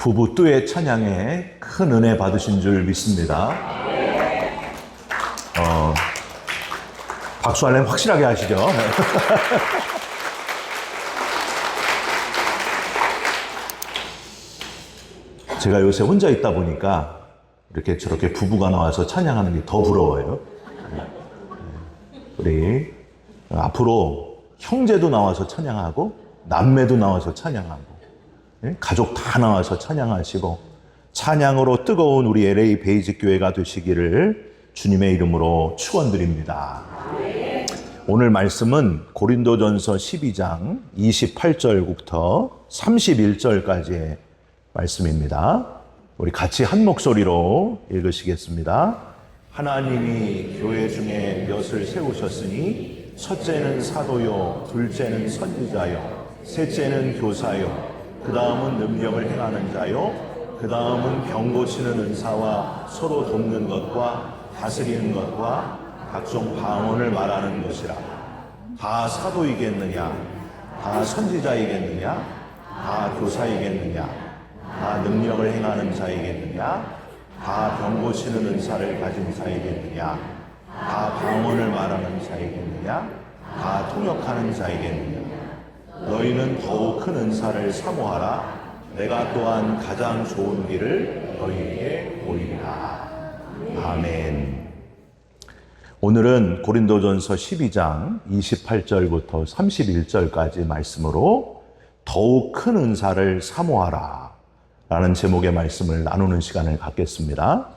부부 뚜의 찬양에 큰 은혜 받으신 줄 믿습니다. 박수 하려면 확실하게 하시죠. 제가 요새 혼자 있다 보니까 이렇게 저렇게 부부가 나와서 찬양하는 게 더 부러워요. 우리 앞으로 형제도 나와서 찬양하고 남매도 나와서 찬양하고 가족 다 나와서 찬양하시고 찬양으로 뜨거운 우리 LA 베이직 교회가 되시기를 주님의 이름으로 축원드립니다. 오늘 말씀은 고린도전서 12장 28절부터 31절까지의 말씀입니다. 우리 같이 한 목소리로 읽으시겠습니다. 하나님이 교회 중에 몇을 세우셨으니 첫째는 사도요, 둘째는 선지자요, 셋째는 교사요, 그 다음은 능력을 행하는 자요, 그 다음은 병 고치는 은사와 서로 돕는 것과 다스리는 것과 각종 방언을 말하는 것이라. 다 사도이겠느냐? 다 선지자이겠느냐? 다 교사이겠느냐? 다 능력을 행하는 자이겠느냐? 다 병 고치는 은사를 가진 자이겠느냐? 다 방언을 말하는 자이겠느냐? 다 통역하는 자이겠느냐? 너희는 더욱 큰 은사를 사모하라. 내가 또한 가장 좋은 길을 너희에게 보이리라. 아멘. 오늘은 고린도전서 12장 28절부터 31절까지 말씀으로 더욱 큰 은사를 사모하라 라는 제목의 말씀을 나누는 시간을 갖겠습니다.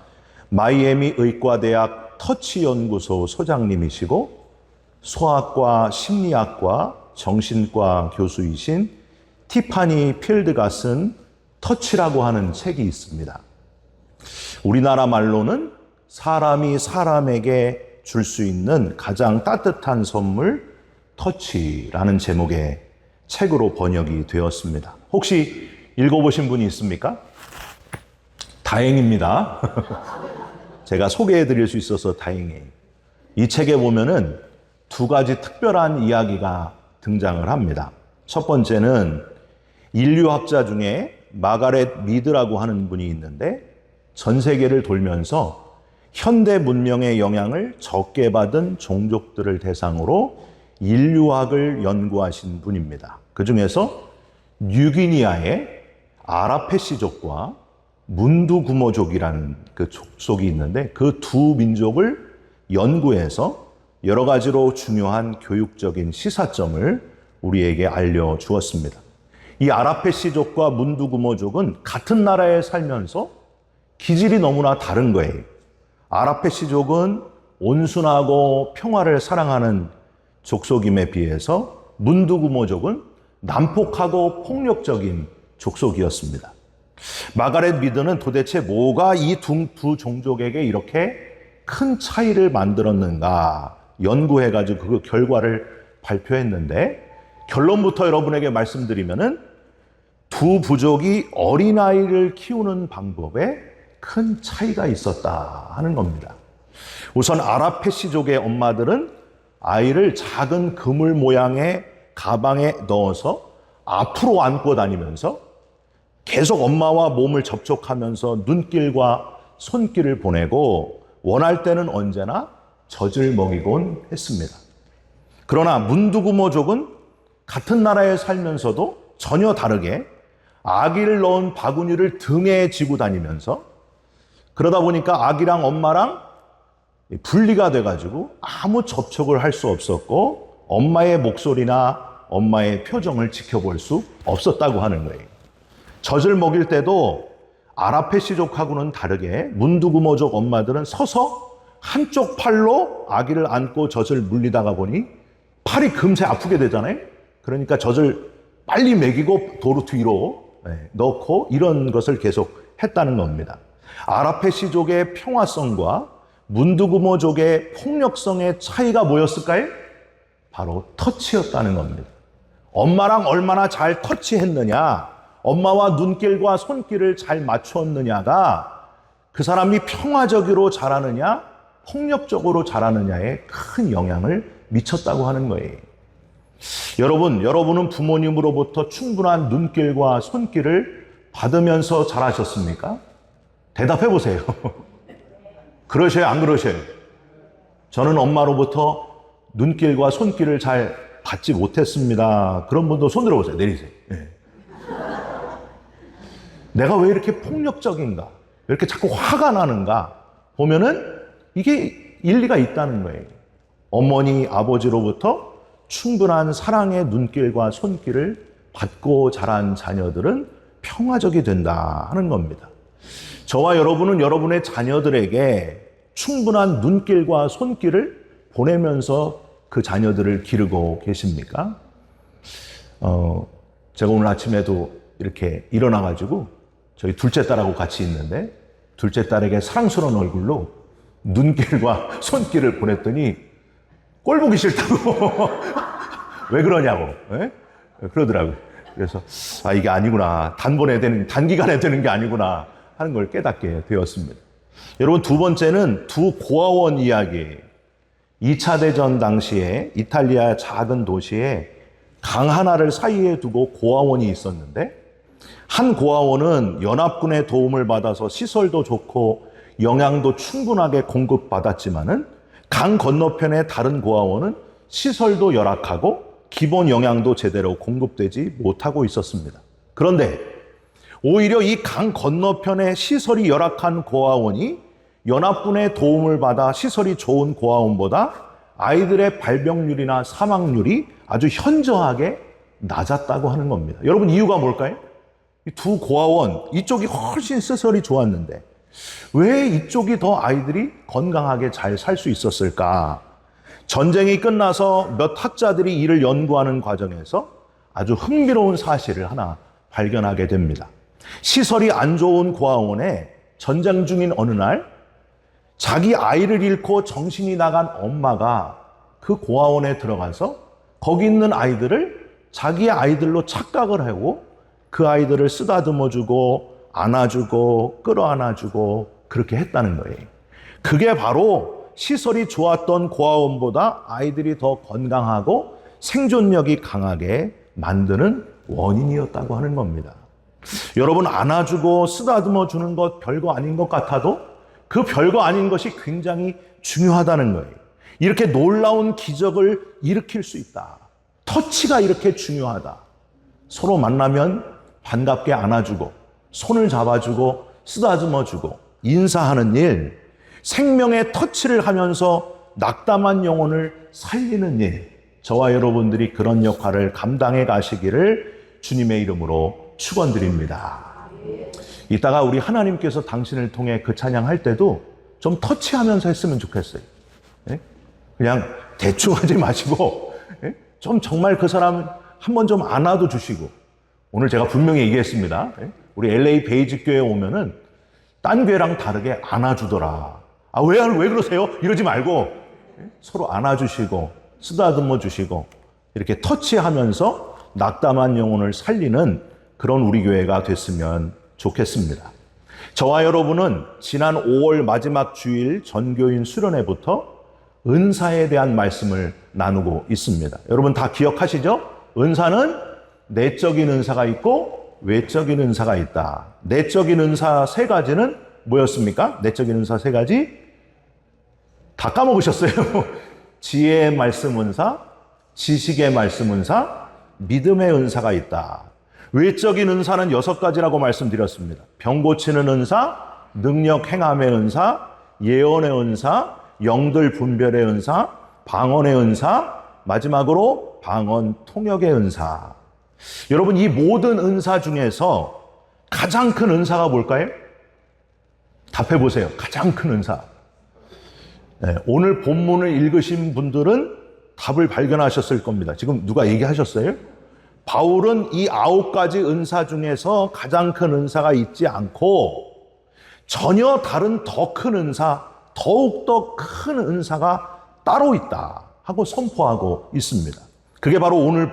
마이애미 의과대학 터치연구소 소장님이시고 소아과 심리학과 정신과 교수이신 티파니 필드가 쓴 터치라고 하는 책이 있습니다. 우리나라 말로는 사람이 사람에게 줄 수 있는 가장 따뜻한 선물 터치라는 제목의 책으로 번역이 되었습니다. 혹시 읽어보신 분이 있습니까? 다행입니다. 제가 소개해 드릴 수 있어서 다행이에요. 이 책에 보면은 두 가지 특별한 이야기가 등장을 합니다. 첫 번째는 인류학자 중에 마가렛 미드라고 하는 분이 있는데 전 세계를 돌면서 현대 문명의 영향을 적게 받은 종족들을 대상으로 인류학을 연구하신 분입니다. 그 중에서 뉴기니아의 아라페시족과 문두구모족이라는 그 족속이 있는데 그 두 민족을 연구해서 여러 가지로 중요한 교육적인 시사점을 우리에게 알려주었습니다. 이 아라페시족과 문두구모족은 같은 나라에 살면서 기질이 너무나 다른 거예요. 아라페시족은 온순하고 평화를 사랑하는 족속임에 비해서 문두구모족은 난폭하고 폭력적인 족속이었습니다. 마가렛 미드는 도대체 뭐가 이 두 종족에게 이렇게 큰 차이를 만들었는가 연구해가지고 그 결과를 발표했는데 결론부터 여러분에게 말씀드리면은 두 부족이 어린아이를 키우는 방법에 큰 차이가 있었다 하는 겁니다. 우선 아라페시족의 엄마들은 아이를 작은 그물 모양의 가방에 넣어서 앞으로 안고 다니면서 계속 엄마와 몸을 접촉하면서 눈길과 손길을 보내고 원할 때는 언제나 젖을 먹이곤 했습니다. 그러나 문두구모족은 같은 나라에 살면서도 전혀 다르게 아기를 넣은 바구니를 등에 지고 다니면서 그러다 보니까 아기랑 엄마랑 분리가 돼가지고 아무 접촉을 할 수 없었고 엄마의 목소리나 엄마의 표정을 지켜볼 수 없었다고 하는 거예요. 젖을 먹일 때도 아라페시족하고는 다르게 문두구모족 엄마들은 서서 한쪽 팔로 아기를 안고 젖을 물리다가 보니 팔이 금세 아프게 되잖아요. 그러니까 젖을 빨리 먹이고 도로 뒤로 넣고 이런 것을 계속 했다는 겁니다. 아라페시족의 평화성과 문두구모족의 폭력성의 차이가 뭐였을까요? 바로 터치였다는 겁니다. 엄마랑 얼마나 잘 터치했느냐, 엄마와 눈길과 손길을 잘 맞췄느냐가 그 사람이 평화적으로 자라느냐, 폭력적으로 자라느냐에 큰 영향을 미쳤다고 하는 거예요. 여러분은 부모님으로부터 충분한 눈길과 손길을 받으면서 잘하셨습니까? 대답해 보세요. 그러셔요, 안 그러셔요? 저는 엄마로부터 눈길과 손길을 잘 받지 못했습니다. 그런 분도 손 들어보세요. 내리세요. 네. 내가 왜 이렇게 폭력적인가? 왜 이렇게 자꾸 화가 나는가? 보면은 이게 일리가 있다는 거예요. 어머니, 아버지로부터 충분한 사랑의 눈길과 손길을 받고 자란 자녀들은 평화적이 된다 하는 겁니다. 저와 여러분은 여러분의 자녀들에게 충분한 눈길과 손길을 보내면서 그 자녀들을 기르고 계십니까? 제가 오늘 아침에도 이렇게 일어나가지고 저희 둘째 딸하고 같이 있는데 둘째 딸에게 사랑스러운 얼굴로 눈길과 손길을 보냈더니 꼴 보기 싫다고 왜 그러냐고 그러더라고요. 그래서 이게 아니구나. 단기간에 되는 게 아니구나 하는 걸 깨닫게 되었습니다. 여러분, 두 번째는 두 고아원 이야기예요. 2차 대전 당시에 이탈리아 작은 도시에 강 하나를 사이에 두고 고아원이 있었는데 한 고아원은 연합군의 도움을 받아서 시설도 좋고 영양도 충분하게 공급받았지만은 강 건너편의 다른 고아원은 시설도 열악하고 기본 영양도 제대로 공급되지 못하고 있었습니다. 그런데 오히려 이 강 건너편의 시설이 열악한 고아원이 연합군의 도움을 받아 시설이 좋은 고아원보다 아이들의 발병률이나 사망률이 아주 현저하게 낮았다고 하는 겁니다. 여러분, 이유가 뭘까요? 이 두 고아원, 이쪽이 훨씬 시설이 좋았는데 왜 이쪽이 더 아이들이 건강하게 잘 살 수 있었을까? 전쟁이 끝나서 몇 학자들이 이를 연구하는 과정에서 아주 흥미로운 사실을 하나 발견하게 됩니다. 시설이 안 좋은 고아원에 전쟁 중인 어느 날 자기 아이를 잃고 정신이 나간 엄마가 그 고아원에 들어가서 거기 있는 아이들을 자기의 아이들로 착각을 하고 그 아이들을 쓰다듬어주고 안아주고 끌어안아주고 그렇게 했다는 거예요. 그게 바로 시설이 좋았던 고아원보다 아이들이 더 건강하고 생존력이 강하게 만드는 원인이었다고 하는 겁니다. 여러분, 안아주고 쓰다듬어 주는 것 별거 아닌 것 같아도 그 별거 아닌 것이 굉장히 중요하다는 거예요. 이렇게 놀라운 기적을 일으킬 수 있다. 터치가 이렇게 중요하다. 서로 만나면 반갑게 안아주고 손을 잡아주고 쓰다듬어주고 인사하는 일, 생명의 터치를 하면서 낙담한 영혼을 살리는 일, 저와 여러분들이 그런 역할을 감당해 가시기를 주님의 이름으로 축원드립니다. 이따가 우리 하나님께서 당신을 통해 그 찬양할 때도 좀 터치하면서 했으면 좋겠어요. 그냥 대충 하지 마시고 좀 정말 그 사람 한번 좀 안아도 주시고, 오늘 제가 분명히 얘기했습니다. 우리 LA 베이직 교회에 오면은 딴 교회랑 다르게 안아주더라. 왜 그러세요? 이러지 말고 서로 안아주시고 쓰다듬어 주시고 이렇게 터치하면서 낙담한 영혼을 살리는 그런 우리 교회가 됐으면 좋겠습니다. 저와 여러분은 지난 5월 마지막 주일 전교인 수련회부터 은사에 대한 말씀을 나누고 있습니다. 여러분 다 기억하시죠? 은사는 내적인 은사가 있고 외적인 은사가 있다. 내적인 은사 세 가지는 뭐였습니까? 내적인 은사 세 가지? 다 까먹으셨어요. 지혜의 말씀 은사, 지식의 말씀 은사, 믿음의 은사가 있다. 외적인 은사는 6가지라고 말씀드렸습니다. 병 고치는 은사, 능력 행함의 은사, 예언의 은사, 영들 분별의 은사, 방언의 은사, 마지막으로 방언 통역의 은사. 여러분, 이 모든 은사 중에서 가장 큰 은사가 뭘까요? 답해 보세요. 가장 큰 은사. 네, 오늘 본문을 읽으신 분들은 답을 발견하셨을 겁니다. 지금 누가 얘기하셨어요? 바울은 이 9가지 은사 중에서 가장 큰 은사가 있지 않고 전혀 다른 더 큰 은사, 더욱더 큰 은사가 따로 있다 하고 선포하고 있습니다. 그게 바로 오늘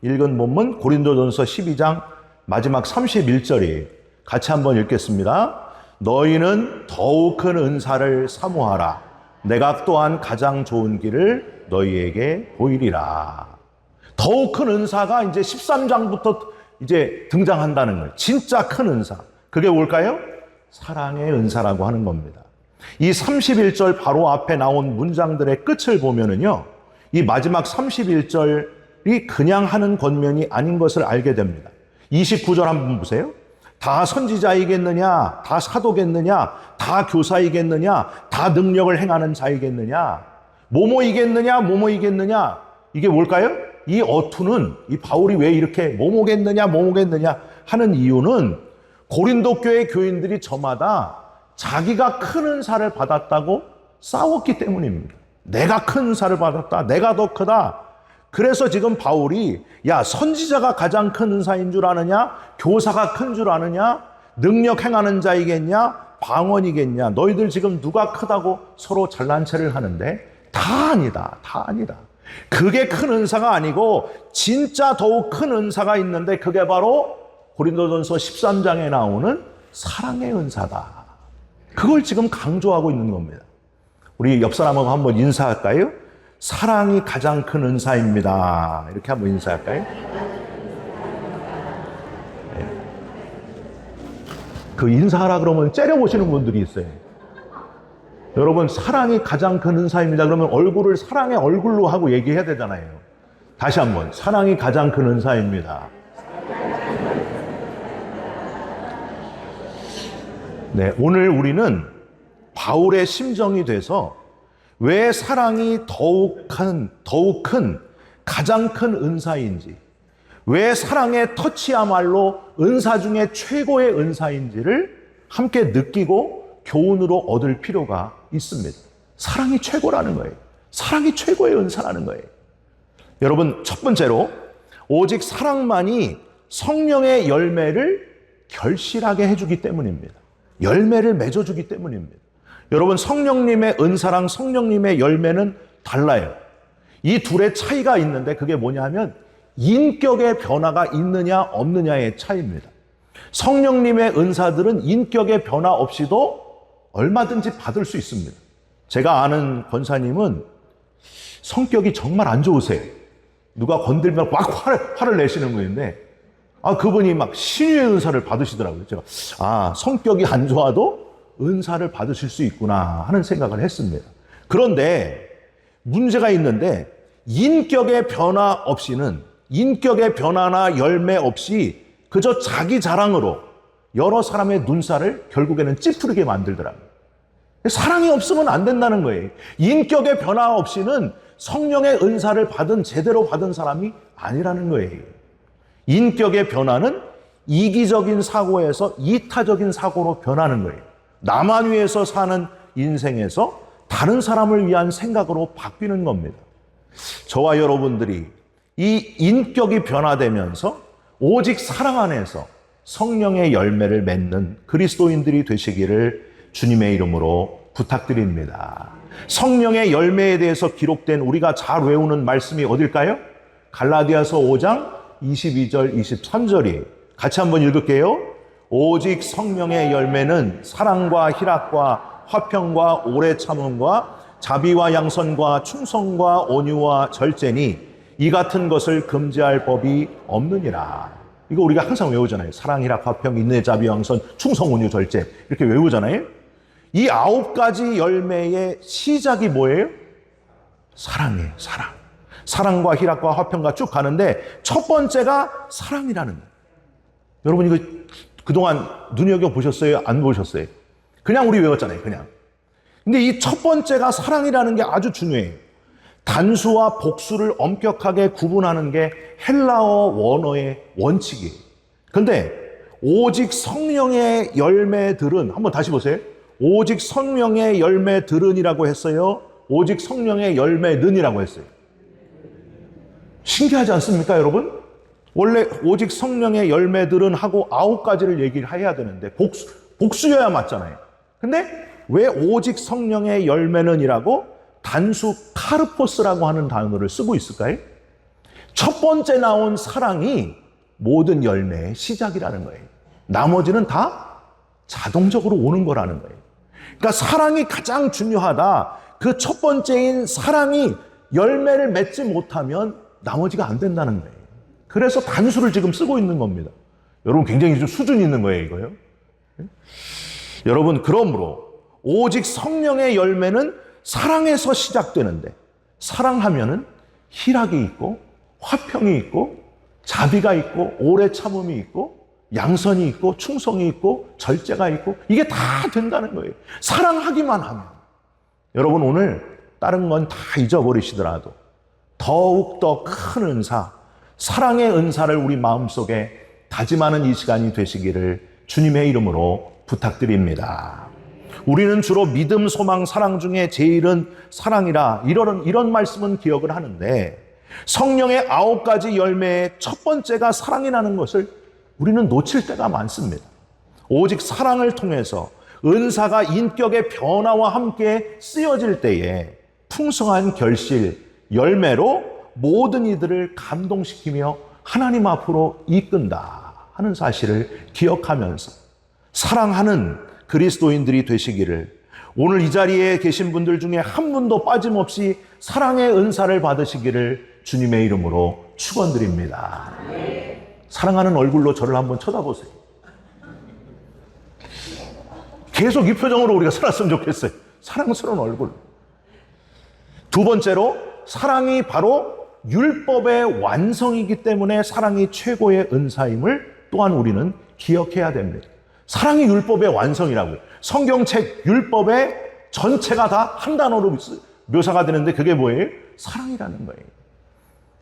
읽은 본문 고린도전서 12장 마지막 31절이에요. 같이 한번 읽겠습니다. 너희는 더욱 큰 은사를 사모하라. 내가 또한 가장 좋은 길을 너희에게 보이리라. 더욱 큰 은사가 이제 13장부터 이제 등장한다는 거예요. 진짜 큰 은사. 그게 뭘까요? 사랑의 은사라고 하는 겁니다. 이 31절 바로 앞에 나온 문장들의 끝을 보면은요, 이 마지막 31절이 그냥 하는 권면이 아닌 것을 알게 됩니다. 29절 한번 보세요. 다 선지자이겠느냐? 다 사도겠느냐? 다 교사이겠느냐? 다 능력을 행하는 자이겠느냐? 뭐뭐이겠느냐? 뭐뭐이겠느냐? 이게 뭘까요? 이 어투는, 이 바울이 왜 이렇게 뭐뭐겠느냐? 뭐뭐겠느냐 하는 이유는 고린도 교회 교인들이 저마다 자기가 큰 은사를 받았다고 싸웠기 때문입니다. 내가 큰 은사를 받았다. 내가 더 크다. 그래서 지금 바울이 야, 선지자가 가장 큰 은사인 줄 아느냐? 교사가 큰 줄 아느냐? 능력 행하는 자이겠냐? 방언이겠냐? 너희들 지금 누가 크다고 서로 잘난 체를 하는데 다 아니다. 다 아니다. 그게 큰 은사가 아니고 진짜 더욱 큰 은사가 있는데 그게 바로 고린도전서 13장에 나오는 사랑의 은사다. 그걸 지금 강조하고 있는 겁니다. 우리 옆 사람하고 한번 인사할까요? 사랑이 가장 큰 은사입니다. 이렇게 한번 인사할까요? 네. 그 인사하라 그러면 째려보시는 분들이 있어요. 여러분, 사랑이 가장 큰 은사입니다. 그러면 얼굴을 사랑의 얼굴로 하고 얘기해야 되잖아요. 다시 한번, 사랑이 가장 큰 은사입니다. 네, 오늘 우리는 바울의 심정이 돼서 왜 사랑이 더욱 큰 가장 큰 은사인지, 왜 사랑의 터치야말로 은사 중에 최고의 은사인지를 함께 느끼고 교훈으로 얻을 필요가 있습니다. 사랑이 최고라는 거예요. 사랑이 최고의 은사라는 거예요. 여러분, 첫 번째로 오직 사랑만이 성령의 열매를 결실하게 해주기 때문입니다. 열매를 맺어주기 때문입니다. 여러분, 성령님의 은사랑 성령님의 열매는 달라요. 이 둘의 차이가 있는데 그게 뭐냐 하면 인격의 변화가 있느냐 없느냐의 차이입니다. 성령님의 은사들은 인격의 변화 없이도 얼마든지 받을 수 있습니다. 제가 아는 권사님은 성격이 정말 안 좋으세요. 누가 건들면 막 화를 내시는 분인데 그분이 막 신유의 은사를 받으시더라고요. 제가 성격이 안 좋아도 은사를 받으실 수 있구나 하는 생각을 했습니다. 그런데 문제가 있는데 인격의 변화 없이는, 인격의 변화나 열매 없이 그저 자기 자랑으로 여러 사람의 눈살을 결국에는 찌푸리게 만들더라고요. 사랑이 없으면 안 된다는 거예요. 인격의 변화 없이는 성령의 은사를 제대로 받은 사람이 아니라는 거예요. 인격의 변화는 이기적인 사고에서 이타적인 사고로 변하는 거예요. 나만 위해서 사는 인생에서 다른 사람을 위한 생각으로 바뀌는 겁니다. 저와 여러분들이 이 인격이 변화되면서 오직 사랑 안에서 성령의 열매를 맺는 그리스도인들이 되시기를 주님의 이름으로 부탁드립니다. 성령의 열매에 대해서 기록된 우리가 잘 외우는 말씀이 어딜까요? 갈라디아서 5장 22절 23절이 같이 한번 읽을게요. 오직 성령의 열매는 사랑과 희락과 화평과 오래 참음과 자비와 양선과 충성과 온유와 절제니 이 같은 것을 금지할 법이 없느니라. 이거 우리가 항상 외우잖아요. 사랑, 희락, 화평, 인내, 자비, 양선, 충성, 온유, 절제 이렇게 외우잖아요. 이 9가지 열매의 시작이 뭐예요? 사랑이에요. 사랑. 사랑과 희락과 화평과 쭉 가는데 첫 번째가 사랑이라는 거예요. 여러분 이거 그동안 눈여겨보셨어요? 안 보셨어요? 그냥 우리 외웠잖아요. 그냥. 근데 이 첫 번째가 사랑이라는 게 아주 중요해요. 단수와 복수를 엄격하게 구분하는 게 헬라어 원어의 원칙이에요. 그런데 오직 성령의 열매들은, 한번 다시 보세요. 오직 성령의 열매들은이라고 했어요? 오직 성령의 열매는이라고 했어요? 신기하지 않습니까, 여러분? 원래 오직 성령의 열매들은 하고 9가지를 얘기를 해야 되는데 복수여야 맞잖아요. 근데 왜 오직 성령의 열매는이라고 단수 카르포스라고 하는 단어를 쓰고 있을까요? 첫 번째 나온 사랑이 모든 열매의 시작이라는 거예요. 나머지는 다 자동적으로 오는 거라는 거예요. 그러니까 사랑이 가장 중요하다. 그 첫 번째인 사랑이 열매를 맺지 못하면 나머지가 안 된다는 거예요. 그래서 단수를 지금 쓰고 있는 겁니다. 여러분 굉장히 좀 수준 있는 거예요, 이거요. 여러분, 그러므로 오직 성령의 열매는 사랑에서 시작되는데, 사랑하면은 희락이 있고 화평이 있고 자비가 있고 오래 참음이 있고 양선이 있고 충성이 있고 절제가 있고, 이게 다 된다는 거예요. 사랑하기만 하면. 여러분, 오늘 다른 건 다 잊어버리시더라도 더욱더 큰 은사, 사랑의 은사를 우리 마음속에 다짐하는 이 시간이 되시기를 주님의 이름으로 부탁드립니다. 우리는 주로 믿음, 소망, 사랑 중에 제일은 사랑이라 이런 말씀은 기억을 하는데, 성령의 9가지 열매의 첫 번째가 사랑이라는 것을 우리는 놓칠 때가 많습니다. 오직 사랑을 통해서 은사가 인격의 변화와 함께 쓰여질 때에 풍성한 결실, 열매로 모든 이들을 감동시키며 하나님 앞으로 이끈다 하는 사실을 기억하면서 사랑하는 그리스도인들이 되시기를, 오늘 이 자리에 계신 분들 중에 한 분도 빠짐없이 사랑의 은사를 받으시기를 주님의 이름으로 축원드립니다. 사랑하는 얼굴로 저를 한번 쳐다보세요. 계속 이 표정으로 우리가 살았으면 좋겠어요. 사랑스러운 얼굴. 두 번째로, 사랑이 바로 율법의 완성이기 때문에 사랑이 최고의 은사임을 또한 우리는 기억해야 됩니다. 사랑이 율법의 완성이라고요. 성경책 율법의 전체가 다 한 단어로 묘사가 되는데 그게 뭐예요? 사랑이라는 거예요.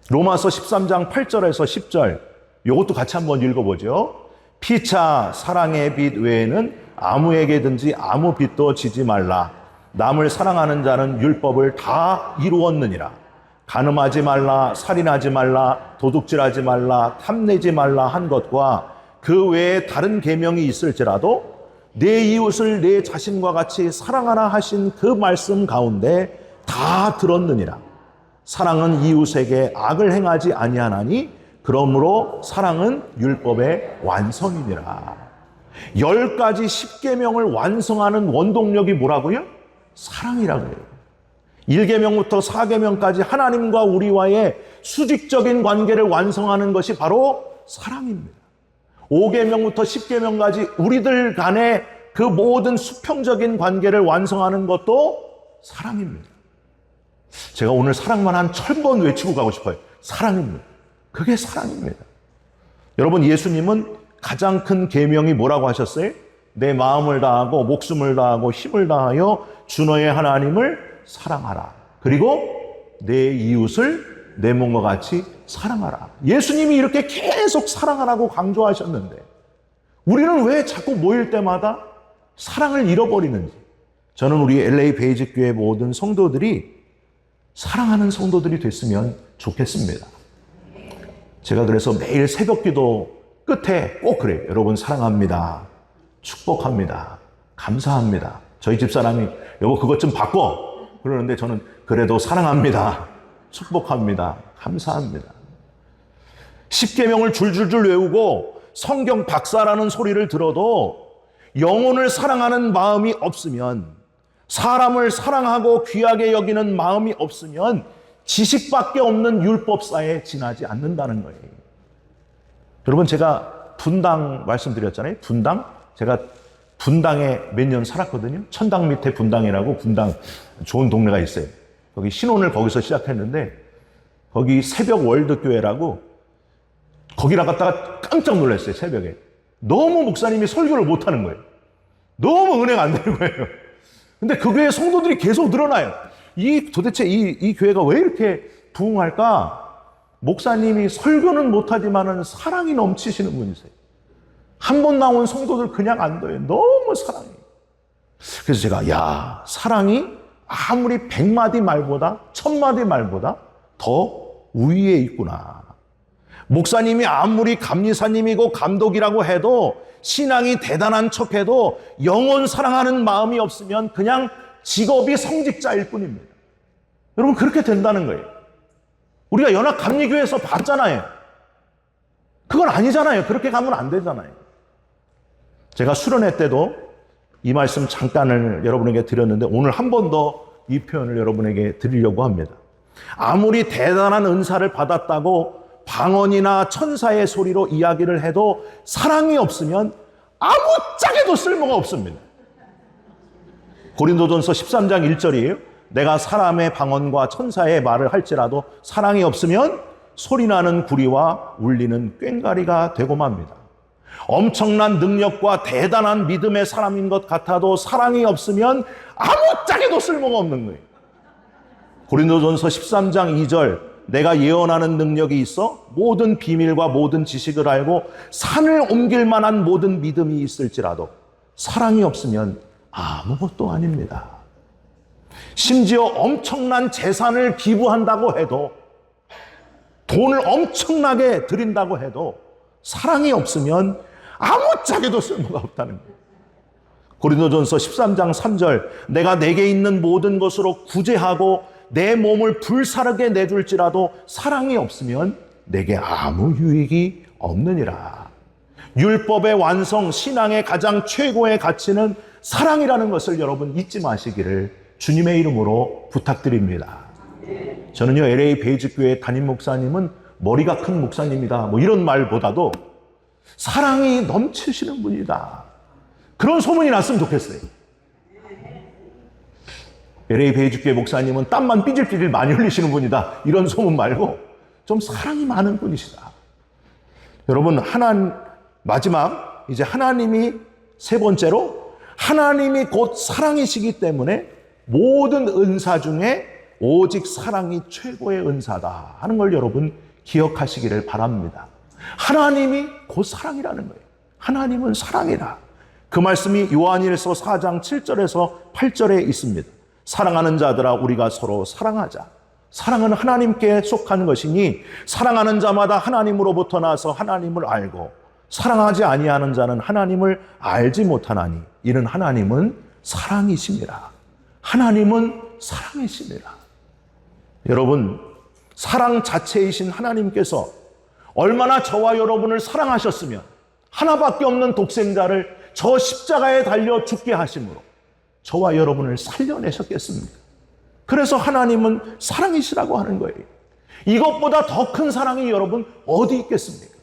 로마서 13장 8절에서 10절, 이것도 같이 한번 읽어보죠. 피차 사랑의 빛 외에는 아무에게든지 아무 빛도 지지 말라. 남을 사랑하는 자는 율법을 다 이루었느니라. 간음하지 말라, 살인하지 말라, 도둑질하지 말라, 탐내지 말라 한 것과 그 외에 다른 계명이 있을지라도 내 이웃을 내 자신과 같이 사랑하라 하신 그 말씀 가운데 다 들었느니라. 사랑은 이웃에게 악을 행하지 아니하나니 그러므로 사랑은 율법의 완성이니라. 10가지 10계명을 완성하는 원동력이 뭐라고요? 사랑이라고요. 1계명부터 4계명까지 하나님과 우리와의 수직적인 관계를 완성하는 것이 바로 사랑입니다. 5계명부터 10계명까지 우리들 간의 그 모든 수평적인 관계를 완성하는 것도 사랑입니다. 제가 오늘 사랑만 한 1000번 외치고 가고 싶어요. 사랑입니다. 그게 사랑입니다. 여러분, 예수님은 가장 큰 계명이 뭐라고 하셨어요? 내 마음을 다하고 목숨을 다하고 힘을 다하여 주 너의 하나님을 사랑하라. 그리고 내 이웃을 내 몸과 같이 사랑하라. 예수님이 이렇게 계속 사랑하라고 강조하셨는데 우리는 왜 자꾸 모일 때마다 사랑을 잃어버리는지, 저는 우리 LA 베이직 교회 모든 성도들이 사랑하는 성도들이 됐으면 좋겠습니다. 제가 그래서 매일 새벽기도 끝에 꼭 그래요. 여러분 사랑합니다. 축복합니다. 감사합니다. 저희 집사람이 여보 그것 좀 바꿔 그러는데 저는 그래도 사랑합니다. 축복합니다. 감사합니다. 10계명을 줄줄줄 외우고 성경 박사라는 소리를 들어도 영혼을 사랑하는 마음이 없으면, 사람을 사랑하고 귀하게 여기는 마음이 없으면 지식밖에 없는 율법사에 지나지 않는다는 거예요. 여러분, 제가 분당 말씀드렸잖아요. 분당? 제가 분당에 몇 년 살았거든요. 천당 밑에 분당이라고, 분당 좋은 동네가 있어요. 거기 신혼을 거기서 시작했는데 거기 새벽 월드교회라고, 거기 나갔다가 깜짝 놀랐어요. 새벽에 너무 목사님이 설교를 못하는 거예요. 너무 은혜가 안 되는 거예요. 근데 그 교회 성도들이 계속 늘어나요. 도대체 이 교회가 왜 이렇게 부흥할까? 목사님이 설교는 못하지만은 사랑이 넘치시는 분이세요. 한 번 나온 성도들 그냥 안 둬요. 너무 사랑해요. 그래서 제가 사랑이 아무리 100마디 말보다 1000마디 말보다 더 우위에 있구나. 목사님이 아무리 감리사님이고 감독이라고 해도, 신앙이 대단한 척해도 영혼 사랑하는 마음이 없으면 그냥 직업이 성직자일 뿐입니다. 여러분, 그렇게 된다는 거예요. 우리가 연합감리교회에서 봤잖아요. 그건 아니잖아요. 그렇게 가면 안 되잖아요. 제가 수련회 때도 이 말씀 잠깐을 여러분에게 드렸는데 오늘 한 번 더 이 표현을 여러분에게 드리려고 합니다. 아무리 대단한 은사를 받았다고 방언이나 천사의 소리로 이야기를 해도 사랑이 없으면 아무짝에도 쓸모가 없습니다. 고린도전서 13장 1절이에요. 내가 사람의 방언과 천사의 말을 할지라도 사랑이 없으면 소리나는 구리와 울리는 꽹과리가 되고 맙니다. 엄청난 능력과 대단한 믿음의 사람인 것 같아도 사랑이 없으면 아무짝에도 쓸모가 없는 거예요. 고린도전서 13장 2절 내가 예언하는 능력이 있어 모든 비밀과 모든 지식을 알고 산을 옮길 만한 모든 믿음이 있을지라도 사랑이 없으면 아무것도 아닙니다. 심지어 엄청난 재산을 기부한다고 해도 돈을 엄청나게 드린다고 해도 사랑이 없으면 아무짝에도 쓸모가 없다는 거예요. 고린도전서 13장 3절 내가 내게 있는 모든 것으로 구제하고 내 몸을 불사르게 내줄지라도 사랑이 없으면 내게 아무 유익이 없느니라. 율법의 완성, 신앙의 가장 최고의 가치는 사랑이라는 것을 여러분 잊지 마시기를 주님의 이름으로 부탁드립니다. 저는요, LA 베이직교회 담임 목사님은 머리가 큰 목사님이다, 이런 말보다도 사랑이 넘치시는 분이다, 그런 소문이 났으면 좋겠어요. LA 베이직교회 목사님은 땀만 삐질삐질 많이 흘리시는 분이다, 이런 소문 말고 좀 사랑이 많은 분이시다. 여러분, 마지막 이제 하나님이 세 번째로 하나님이 곧 사랑이시기 때문에 모든 은사 중에 오직 사랑이 최고의 은사다 하는 걸 여러분 기억하시기를 바랍니다. 하나님이 곧 사랑이라는 거예요. 하나님은 사랑이라. 그 말씀이 요한일서 4장 7절에서 8절에 있습니다. 사랑하는 자들아 우리가 서로 사랑하자. 사랑은 하나님께 속한 것이니 사랑하는 자마다 하나님으로부터 나서 하나님을 알고 사랑하지 아니하는 자는 하나님을 알지 못하나니 이는 하나님은 사랑이십니다. 하나님은 사랑이십니다. 여러분, 사랑 자체이신 하나님께서 얼마나 저와 여러분을 사랑하셨으면 하나밖에 없는 독생자를 저 십자가에 달려 죽게 하심으로 저와 여러분을 살려내셨겠습니까? 그래서 하나님은 사랑이시라고 하는 거예요. 이것보다 더 큰 사랑이 여러분 어디 있겠습니까?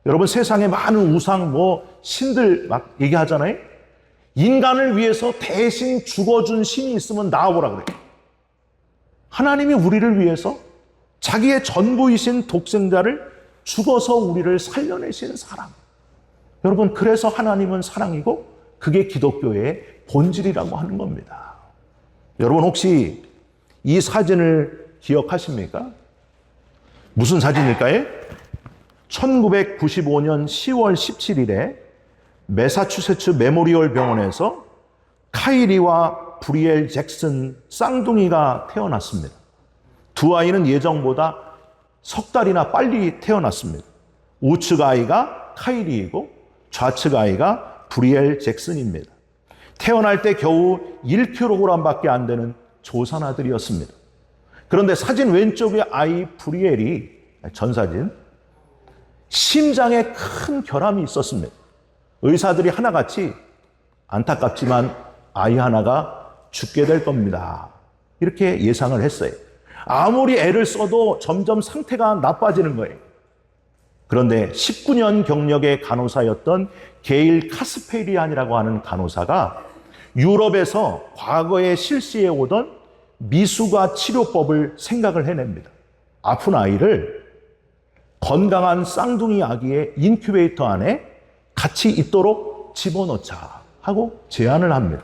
여러분, 세상에 많은 우상, 신들 막 얘기하잖아요. 인간을 위해서 대신 죽어준 신이 있으면 나와보라 그래요. 하나님이 우리를 위해서 자기의 전부이신 독생자를 죽어서 우리를 살려내신 사랑. 여러분, 그래서 하나님은 사랑이고 그게 기독교의 본질이라고 하는 겁니다. 여러분, 혹시 이 사진을 기억하십니까? 무슨 사진일까요? 1995년 10월 17일에 매사추세츠 메모리얼 병원에서 카이리와 브리엘 잭슨 쌍둥이가 태어났습니다. 두 아이는 예정보다 석 달이나 빨리 태어났습니다. 우측 아이가 카이리이고 좌측 아이가 브리엘 잭슨입니다. 태어날 때 겨우 1kg밖에 안 되는 조산아들이었습니다. 그런데 사진 왼쪽의 아이 브리엘이, 전 사진, 심장에 큰 결함이 있었습니다. 의사들이 하나같이 안타깝지만 아이 하나가 죽게 될 겁니다, 이렇게 예상을 했어요. 아무리 애를 써도 점점 상태가 나빠지는 거예요. 그런데 19년 경력의 간호사였던 게일 카스페리안이라고 하는 간호사가 유럽에서 과거에 실시해 오던 미수가 치료법을 생각을 해냅니다. 아픈 아이를 건강한 쌍둥이 아기의 인큐베이터 안에 같이 있도록 집어넣자 하고 제안을 합니다.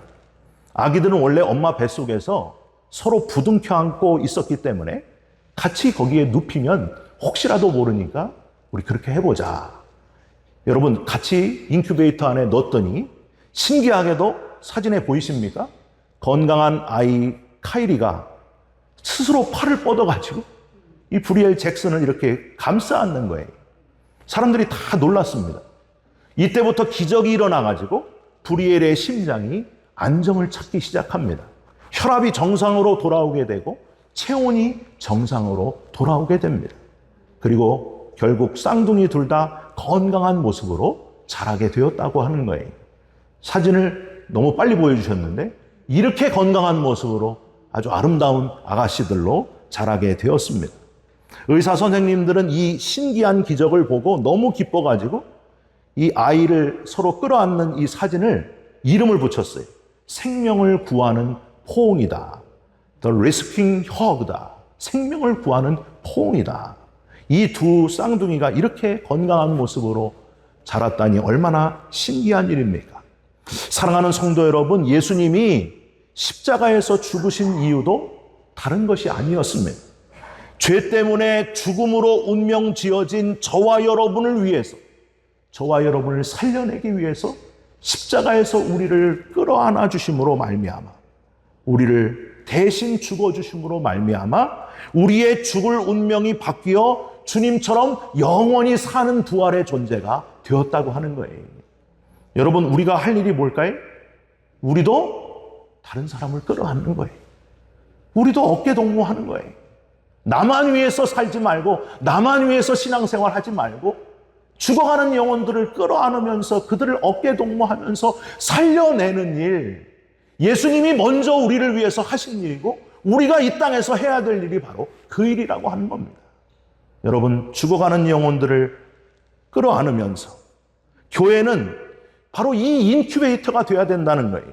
아기들은 원래 엄마 뱃속에서 서로 부둥켜 안고 있었기 때문에 같이 거기에 눕히면 혹시라도 모르니까 우리 그렇게 해보자. 여러분, 같이 인큐베이터 안에 넣었더니 신기하게도 사진에 보이십니까? 건강한 아이 카이리가 스스로 팔을 뻗어가지고 이 브리엘 잭슨을 이렇게 감싸 안는 거예요. 사람들이 다 놀랐습니다. 이때부터 기적이 일어나가지고 브리엘의 심장이 안정을 찾기 시작합니다. 혈압이 정상으로 돌아오게 되고 체온이 정상으로 돌아오게 됩니다. 그리고 결국 쌍둥이 둘 다 건강한 모습으로 자라게 되었다고 하는 거예요. 사진을 너무 빨리 보여주셨는데 이렇게 건강한 모습으로 아주 아름다운 아가씨들로 자라게 되었습니다. 의사 선생님들은 이 신기한 기적을 보고 너무 기뻐가지고 이 아이를 서로 끌어안는 이 사진을 이름을 붙였어요. 생명을 구하는 포옹이다. The Rescuing Hug다. 생명을 구하는 포옹이다. 이 두 쌍둥이가 이렇게 건강한 모습으로 자랐다니 얼마나 신기한 일입니까? 사랑하는 성도 여러분, 예수님이 십자가에서 죽으신 이유도 다른 것이 아니었습니다. 죄 때문에 죽음으로 운명 지어진 저와 여러분을 위해서, 저와 여러분을 살려내기 위해서 십자가에서 우리를 끌어안아 주심으로 말미암아, 우리를 대신 죽어주심으로 말미암아 우리의 죽을 운명이 바뀌어 주님처럼 영원히 사는 부활의 존재가 되었다고 하는 거예요. 여러분, 우리가 할 일이 뭘까요? 우리도 다른 사람을 끌어안는 거예요. 우리도 어깨동무하는 거예요. 나만 위해서 살지 말고, 나만 위해서 신앙생활 하지 말고, 죽어가는 영혼들을 끌어안으면서 그들을 어깨동무하면서 살려내는 일, 예수님이 먼저 우리를 위해서 하신 일이고 우리가 이 땅에서 해야 될 일이 바로 그 일이라고 하는 겁니다. 여러분, 죽어가는 영혼들을 끌어안으면서 교회는 바로 이 인큐베이터가 돼야 된다는 거예요.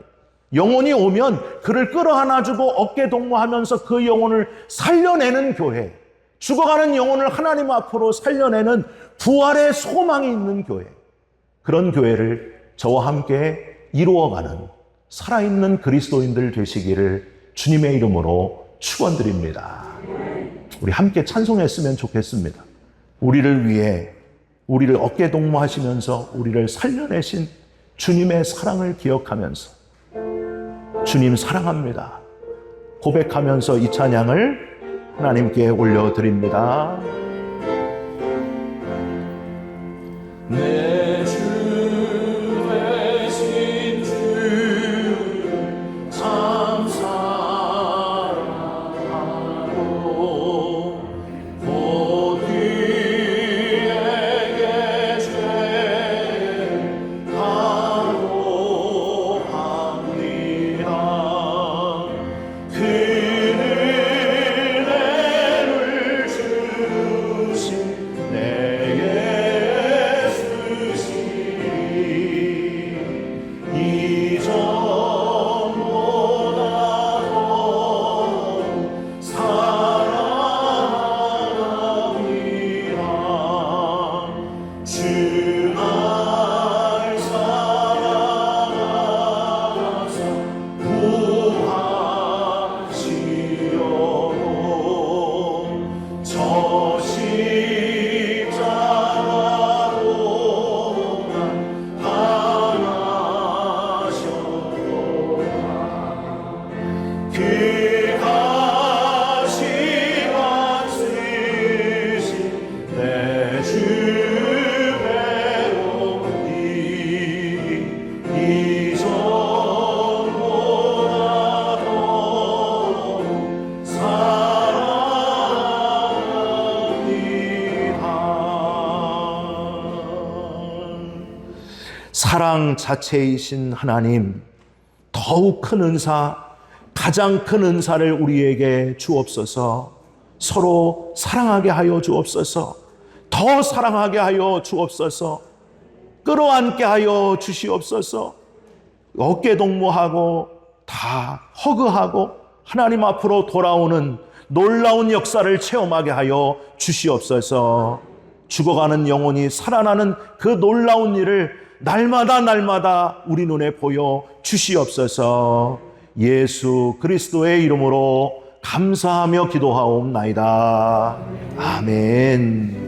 영혼이 오면 그를 끌어안아주고 어깨동무하면서 그 영혼을 살려내는 교회, 죽어가는 영혼을 하나님 앞으로 살려내는 부활의 소망이 있는 교회, 그런 교회를 저와 함께 이루어가는 살아있는 그리스도인들 되시기를 주님의 이름으로 축원드립니다. 우리 함께 찬송했으면 좋겠습니다. 우리를 위해 우리를 어깨동무하시면서 우리를 살려내신 주님의 사랑을 기억하면서 주님 사랑합니다 고백하면서 이 찬양을 하나님께 올려드립니다. 내 주 대신 주를 참 사랑하고 곧 그에게 죄를 바로합니다. 그는 은혜를 주신 내게 사랑 자체이신 하나님, 더욱 큰 은사, 가장 큰 은사를 우리에게 주옵소서. 서로 사랑하게 하여 주옵소서. 더 사랑하게 하여 주옵소서. 끌어안게 하여 주시옵소서. 어깨동무하고 다 허그하고 하나님 앞으로 돌아오는 놀라운 역사를 체험하게 하여 주시옵소서. 죽어가는 영혼이 살아나는 그 놀라운 일을 날마다 우리 눈에 보여 주시옵소서. 예수 그리스도의 이름으로 감사하며 기도하옵나이다. 아멘.